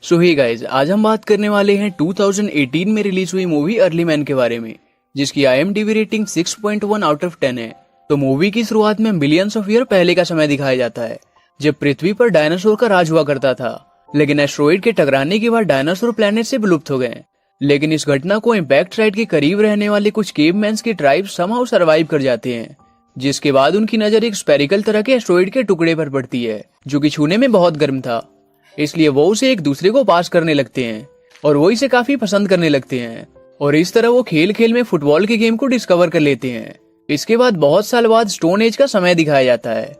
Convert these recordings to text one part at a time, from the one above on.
सो hey guys, आज हम बात करने वाले हैं 2018 में रिलीज हुई मूवी अर्ली मैन के बारे में, जिसकी IMDb रेटिंग 6.1 आउट ऑफ 10 है। तो मूवी की शुरुआत में बिलियंस ऑफ ईयर पहले का समय दिखाया जाता है, जब पृथ्वी पर डायनासोर का राज हुआ करता था। लेकिन एस्ट्रॉइड के टकराने के बाद डायनासोर प्लेनेट से विलुप्त हो गए। लेकिन इस घटना को इम्पैक्ट साइट के करीब रहने वाले कुछ केवमैन्स के ट्राइब समहाउ सर्वाइव कर जाते हैं, जिसके बाद उनकी नजर एक स्पेरिकल तरह के एस्ट्रॉइड के टुकड़े पर पड़ती है, जो कि छूने में बहुत गर्म था। इसलिए वो उसे एक दूसरे को पास करने लगते हैं और वो इसे काफी पसंद करने लगते हैं। और इस तरह वो खेल खेल में फुटबॉल के गेम को डिस्कवर कर लेते हैं। इसके बाद बहुत साल बाद स्टोन एज का समय दिखाया जाता है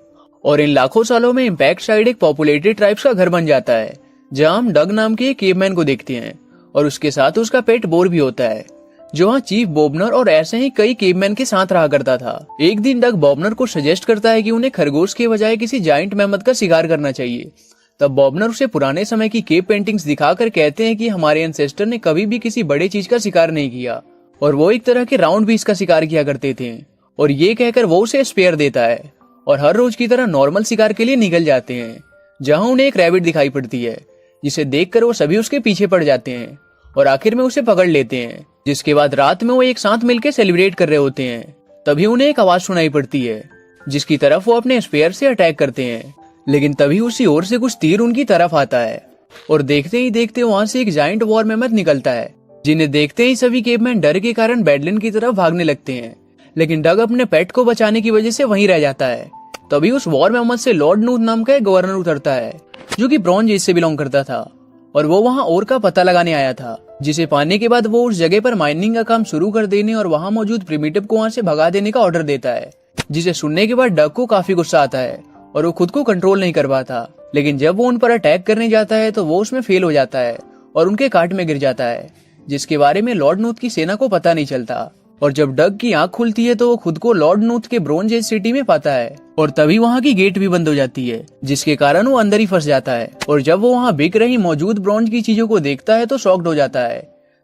और इन लाखों सालों में इम्पैक्ट साइड एक पॉपुलेटेड ट्राइब्स का घर बन जाता है, जहां हम डग नाम के एक केवमैन को देखते हैं और उसके साथ उसका पेट बोर भी होता है, जो वहाँ चीफ बॉबनर और ऐसे ही कई केवमैन के साथ रहा करता था। एक दिन डग बॉबनर को सजेस्ट करता है कि उन्हें खरगोश के बजाय किसी जाइंट मैमथ का शिकार करना चाहिए। तब बॉबनर उसे पुराने समय की केव पेंटिंग्स दिखाकर कहते हैं कि हमारे एंसेस्टर ने कभी भी किसी बड़े चीज का शिकार नहीं किया और वो एक तरह के राउंड बीस का शिकार किया करते थे। और ये कहकर वो उसे स्पेयर देता है और हर रोज की तरह नॉर्मल शिकार के लिए निकल जाते हैं, जहां उन्हें एक रैबिट दिखाई पड़ती है, जिसे देखकर वो सभी उसके पीछे पड़ जाते हैं और आखिर में उसे पकड़ लेते हैं। जिसके बाद रात में वो एक साथ मिलकर सेलिब्रेट कर रहे होते हैं। तभी उन्हें एक आवाज सुनाई पड़ती है, जिसकी तरफ वो अपने स्पेयर से अटैक करते हैं। लेकिन तभी उसी ओर से कुछ तीर उनकी तरफ आता है और देखते ही देखते वहां से एक जाइंट वॉर मैमथ निकलता है, जिन्हें देखते ही सभी केवमैन डर के कारण बैडलैंड की तरफ भागने लगते हैं। लेकिन डग अपने पेट को बचाने की वजह से वहीं रह जाता है। तभी उस वॉर मैमथ से लॉर्ड नूथ नाम का एक गवर्नर उतरता है, जो कि ब्रॉन्ज एज से बिलोंग करता था और वो वहाँ और का पता लगाने आया था, जिसे पाने के बाद वो उस जगह पर माइनिंग का काम शुरू कर देने और वहाँ मौजूद प्रिमिटिव को वहाँ से भगा देने का ऑर्डर देता है। जिसे सुनने के बाद डग को काफी गुस्सा आता है और वो खुद को कंट्रोल नहीं कर पाता। लेकिन जब वो उन पर अटैक करने जाता है तो वो उसमें फेल हो जाता है और उनके काट में गिर जाता है, जिसके बारे में लॉर्ड नूथ की सेना को पता नहीं चलता। और जब डग की आंख खुलती है तो वो खुद को लॉर्ड नूथ के ब्रोंज एज सिटी में पाता है और तभी वहाँ की गेट भी बंद हो जाती है, जिसके कारण वो अंदर ही फंस जाता है। और जब वो वहाँ बिक रही मौजूद ब्रोंज की चीजों को देखता है तो शॉक्ड हो जाता है।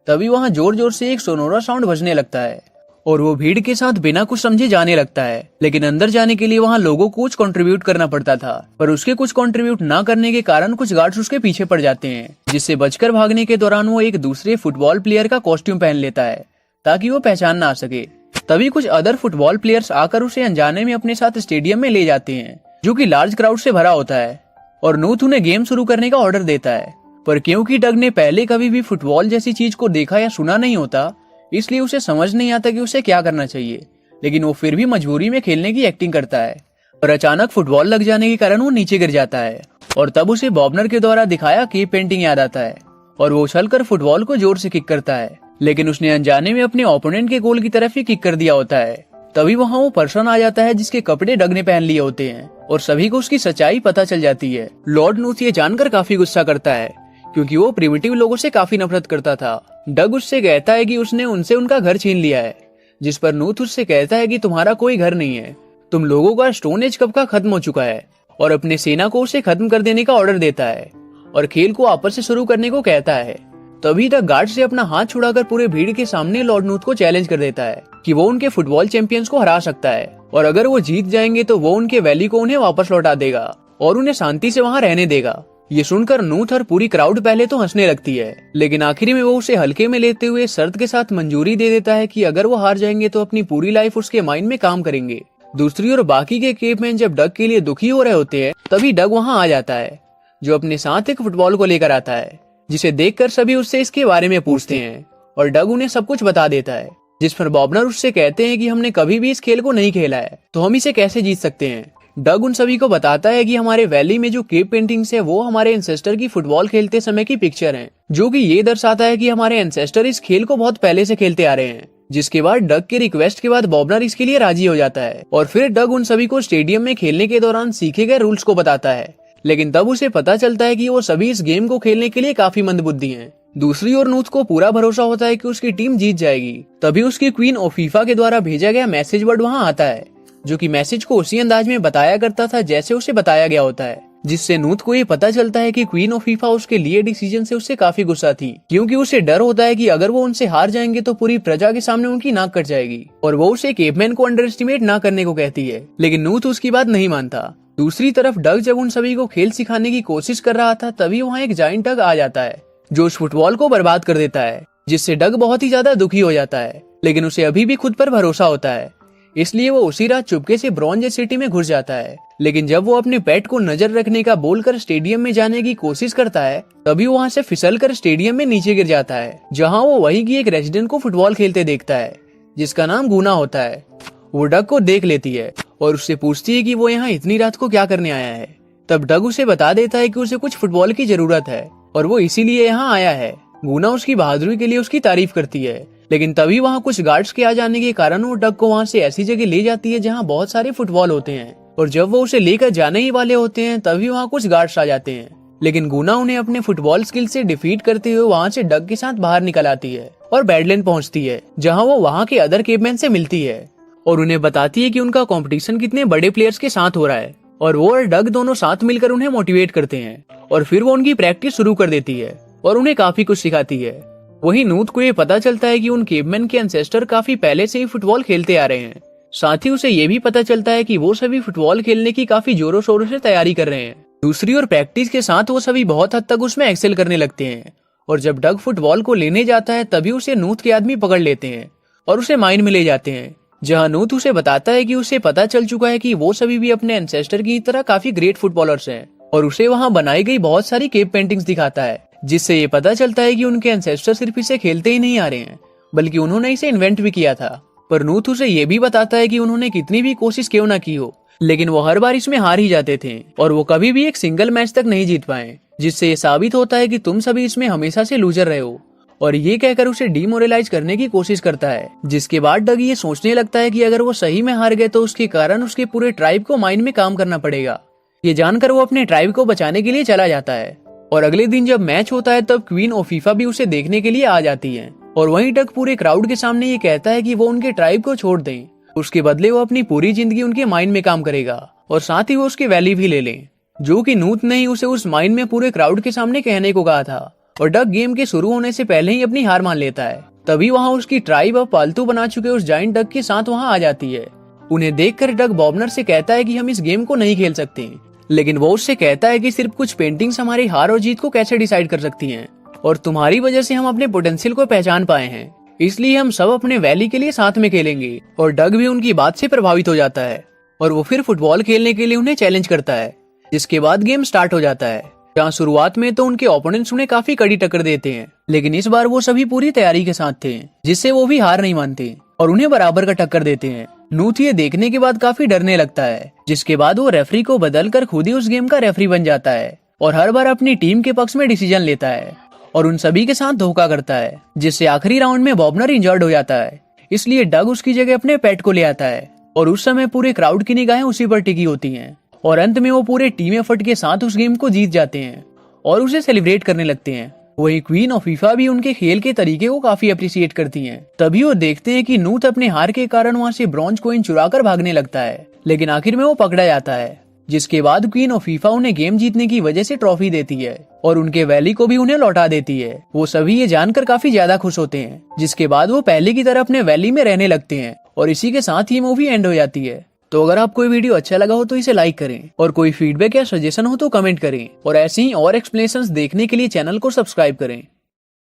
तभी वहाँ जोर जोर से एक सोनोरा साउंड बजने लगता है और वो भीड़ के साथ बिना कुछ समझे जाने लगता है। लेकिन अंदर जाने के लिए वहाँ लोगों को कुछ कंट्रीब्यूट करना पड़ता था, पर उसके कुछ कंट्रीब्यूट ना करने के कारण कुछ गार्ड्स उसके पीछे पड़ जाते हैं, जिससे बचकर भागने के दौरान वो एक दूसरे फुटबॉल प्लेयर का कॉस्ट्यूम पहन लेता है ताकि वो पहचान ना आ सके। तभी कुछ अदर फुटबॉल प्लेयर्स आकर उसे अनजाने में अपने साथ स्टेडियम में ले जाते हैं, जो कि लार्ज क्राउड से भरा होता है, और नूथ उन्हें गेम शुरू करने का ऑर्डर देता है। पर क्योंकि डग ने पहले कभी भी फुटबॉल जैसी चीज को देखा या सुना नहीं होता, इसलिए उसे समझ नहीं आता कि उसे क्या करना चाहिए। लेकिन वो फिर भी मजबूरी में खेलने की एक्टिंग करता है और अचानक फुटबॉल लग जाने के कारण वो नीचे गिर जाता है और तब उसे बॉबनर के द्वारा दिखाया केव पेंटिंग याद आता है और वो उछलकर फुटबॉल को जोर से किक करता है। लेकिन उसने अनजाने में अपने ओपोनेंट के गोल की तरफ ही किक कर दिया होता है। तभी वहाँ वो पर्सन आ जाता है जिसके कपड़े डग ने पहन लिए होते हैं और सभी को उसकी सच्चाई पता चल जाती है। लॉर्ड नूथ ये जानकर काफी गुस्सा करता है, क्योंकि वो प्रिमिटिव लोगों से काफी नफरत करता था। डग उससे कहता है कि उसने उनसे उनका घर छीन लिया है, जिस पर नूथ उससे कहता है कि तुम्हारा कोई घर नहीं है, तुम लोगों का स्टोन एज कब का खत्म हो चुका है, और अपने सेना को उसे खत्म कर देने का ऑर्डर देता है और खेल को वापस से शुरू करने को कहता है। तभी द गार्ड से अपना हाथ छुड़ाकर पूरे भीड़ के सामने लॉर्ड नूथ को चैलेंज कर देता है कि वो उनके फुटबॉल चैंपियंस को हरा सकता है और अगर वो जीत जाएंगे तो वो उनके वैली को उन्हें वापस लौटा देगा और उन्हें शांति से वहाँ रहने देगा। ये सुनकर नूथ और पूरी क्राउड पहले तो हंसने लगती है, लेकिन आखिर में वो उसे हल्के में लेते हुए शर्त के साथ मंजूरी दे देता है कि अगर वो हार जाएंगे तो अपनी पूरी लाइफ उसके माइंड में काम करेंगे। दूसरी ओर बाकी के केवमैन जब डग के लिए दुखी हो रहे होते हैं, तभी डग वहाँ आ जाता है, जो अपने साथ एक फुटबॉल को लेकर आता है, जिसे देखकर सभी उससे इसके बारे में पूछते हैं और डग उन्हें सब कुछ बता देता है। जिस पर बॉबनर उससे कहते हैं कि हमने कभी भी इस खेल को नहीं खेला है, तो हम इसे कैसे जीत सकते हैं। डग उन सभी को बताता है कि हमारे वैली में जो केव पेंटिंग्स है वो हमारे एंसेस्टर की फुटबॉल खेलते समय की पिक्चर हैं, जो कि ये दर्शाता है कि हमारे एंसेस्टर इस खेल को बहुत पहले से खेलते आ रहे हैं। जिसके बाद डग के रिक्वेस्ट के बाद बॉबनर इसके लिए राजी हो जाता है और फिर डग उन सभी को स्टेडियम में खेलने के दौरान सीखे गए रूल्स को बताता है। लेकिन तब उसे पता चलता है कि वो सभी इस गेम को खेलने के लिए काफी मंदबुद्धि हैं। दूसरी ओर नूथ को पूरा भरोसा होता है कि उसकी टीम जीत जाएगी। तभी उसकी क्वीन ओफीफा के द्वारा भेजा गया मैसेज वर्ड वहाँ आता है, जो कि मैसेज को उसी अंदाज में बताया करता था जैसे उसे बताया गया होता है, जिससे नूथ को ये पता चलता है कि क्वीन ओफीफा उसके लिए डिसीजन से उससे काफी गुस्सा थी, क्योंकि उसे डर होता है कि अगर वो उनसे हार जाएंगे तो पूरी प्रजा के सामने उनकी नाक कट जाएगी और वो उसे केवमैन को अंडर एस्टिमेट ना करने को कहती है। लेकिन नूथ उसकी बात नहीं मानता दूसरी तरफ डग जब उन सभी को खेल सिखाने की कोशिश कर रहा था तभी वहाँ एक जाइंट डग आ जाता है जो उस फुटबॉल को बर्बाद कर देता है, जिससे डग बहुत ही ज्यादा दुखी हो जाता है। लेकिन उसे अभी भी खुद पर भरोसा होता है, इसलिए वो उसी रात चुपके से ब्रॉन्ज सिटी में घुस जाता है। लेकिन जब वो अपने पेट को नजर रखने का बोलकर स्टेडियम में जाने की कोशिश करता है तभी वो वहाँ से फिसलकर स्टेडियम में नीचे गिर जाता है, जहाँ वो वहीं की एक रेजिडेंट को फुटबॉल खेलते देखता है जिसका नाम गुना होता है। वो डग को देख लेती है और उससे पूछती है कि वो यहाँ इतनी रात को क्या करने आया है। तब डग उसे बता देता है कि उसे कुछ फुटबॉल की जरूरत है और वो इसीलिए यहाँ आया है। गुना उसकी बहादुरी के लिए उसकी तारीफ करती है, लेकिन तभी वहाँ कुछ गार्ड्स के आ जाने के कारण वो डग को वहाँ से ऐसी जगह ले जाती है जहाँ बहुत सारे फुटबॉल होते हैं। और जब वो उसे लेकर जाने ही वाले होते हैं तभी वहाँ कुछ गार्ड्स आ जाते हैं, लेकिन गुना उन्हें अपने फुटबॉल स्किल से डिफीट करते हुए वहाँ से डग के साथ बाहर निकल आती है और बैडलैंड पहुँचती है, जहाँ वो वहाँ के अदर केवमैन से मिलती है और उन्हें बताती है कि उनका कंपटीशन कितने बड़े प्लेयर्स के साथ हो रहा है। और वो और डग दोनों साथ मिलकर उन्हें मोटिवेट करते हैं और फिर वो उनकी प्रैक्टिस शुरू कर देती है और उन्हें काफी कुछ सिखाती है। वहीं नूत को ये पता चलता है कि उन केवमैन के एंसेस्टर काफी पहले से ही फुटबॉल खेलते आ रहे हैं। साथ ही उसे ये भी पता चलता है कि वो सभी फुटबॉल खेलने की काफी जोरों शोरों से तैयारी कर रहे हैं। दूसरी ओर प्रैक्टिस के साथ वो सभी बहुत हद तक उसमें एक्सेल करने लगते हैं और जब डग फुटबॉल को लेने जाता है तभी उसे नूत के आदमी पकड़ लेते हैं और उसे माइन में ले जाते हैं, जहाँ नूत उसे बताता है कि उसे पता चल चुका है कि वो सभी भी अपने एंसेस्टर की तरह काफी ग्रेट फुटबॉलर्स हैं और उसे वहाँ बनाई गई बहुत सारी केव पेंटिंग्स दिखाता है, जिससे ये पता चलता है कि उनके एंसेस्टर सिर्फ इसे खेलते ही नहीं आ रहे हैं बल्कि उन्होंने इसे इन्वेंट भी किया था। पर नूत उसे ये भी बताता है कि उन्होंने कितनी भी कोशिश क्यों ना की हो लेकिन वो हर बार इसमें हार ही जाते थे और वो कभी भी एक सिंगल मैच तक नहीं जीत पाए, जिससे ये साबित होता है कि तुम सभी इसमें हमेशा से लूजर रहे हो। और ये कहकर उसे डीमोरलाइज करने की कोशिश करता है, जिसके बाद डग ये सोचने लगता है कि अगर वो सही में हार गए तो उसके कारण उसके पूरे ट्राइब को माइन में काम करना पड़ेगा। ये जानकर वो अपने ट्राइब को बचाने के लिए चला जाता है और अगले दिन जब मैच होता है तब क्वीन ओफीफा भी उसे देखने के लिए आ जाती है और वहीं डग पूरे क्राउड के सामने ये कहता है कि वो उनके ट्राइब को छोड़ दें, उसके बदले वो अपनी पूरी जिंदगी उनके माइन में काम करेगा और साथ ही वो उसके वैली भी ले लें, जो कि नूत ने ही उसे उस माइन में पूरे क्राउड के सामने कहने को कहा था। और डग गेम के शुरू होने से पहले ही अपनी हार मान लेता है। तभी वहाँ उसकी ट्राइब अब पालतू बना चुके उस जाइंट डग के साथ वहाँ आ जाती है। उन्हें देखकर डग बॉबनर से कहता है कि हम इस गेम को नहीं खेल सकते, लेकिन वो उससे कहता है कि सिर्फ कुछ पेंटिंग्स हमारी हार और जीत को कैसे डिसाइड कर सकती हैं और तुम्हारी वजह से हम अपने पोटेंशियल को पहचान पाए हैं, इसलिए हम सब अपने वैली के लिए साथ में खेलेंगे। और डग भी उनकी बात से प्रभावित हो जाता है और वो फिर फुटबॉल खेलने के लिए उन्हें चैलेंज करता है, जिसके बाद गेम स्टार्ट हो जाता है। जहाँ शुरुआत में तो उनके ओपोनेंट्स उन्हें काफी कड़ी टक्कर देते हैं, लेकिन इस बार वो सभी पूरी तैयारी के साथ थे, जिससे वो भी हार नहीं मानते और उन्हें बराबर का टक्कर देते हैं। नूत ये देखने के बाद काफी डरने लगता है, जिसके बाद वो रेफरी को बदलकर खुद ही उस गेम का रेफरी बन जाता है और हर बार अपनी टीम के पक्ष में डिसीजन लेता है और उन सभी के साथ धोखा करता है, जिससे आखिरी राउंड में बॉबनर इंजर्ड हो जाता है। इसलिए डग उसकी जगह अपने पेट को ले आता है और उस समय पूरे क्राउड की निगाहें उसी पर टिकी होती हैं और अंत में वो पूरे टीम एफर्ट के साथ उस गेम को जीत जाते हैं और उसे सेलिब्रेट करने लगते हैं। वही क्वीन ओफीफा भी उनके खेल के तरीके को काफी अप्रिशिएट करती हैं। तभी वो देखते हैं कि नूत अपने हार के कारण वहाँ से ब्रॉन्ज कॉइन चुराकर भागने लगता है, लेकिन आखिर में वो पकड़ा जाता है, जिसके बाद क्वीन ओफीफा उन्हें गेम जीतने की वजह से ट्रॉफी देती है और उनके वैली को भी उन्हें लौटा देती है। वो सभी ये जानकर काफी ज्यादा खुश होते हैं, जिसके बाद वो पहले की तरह अपने वैली में रहने लगते हैं और इसी के साथ ही मूवी एंड हो जाती है। तो अगर आपको ये वीडियो अच्छा लगा हो तो इसे लाइक करें और कोई फीडबैक या सजेशन हो तो कमेंट करें और ऐसे ही और एक्सप्लेनेशंस देखने के लिए चैनल को सब्सक्राइब करें।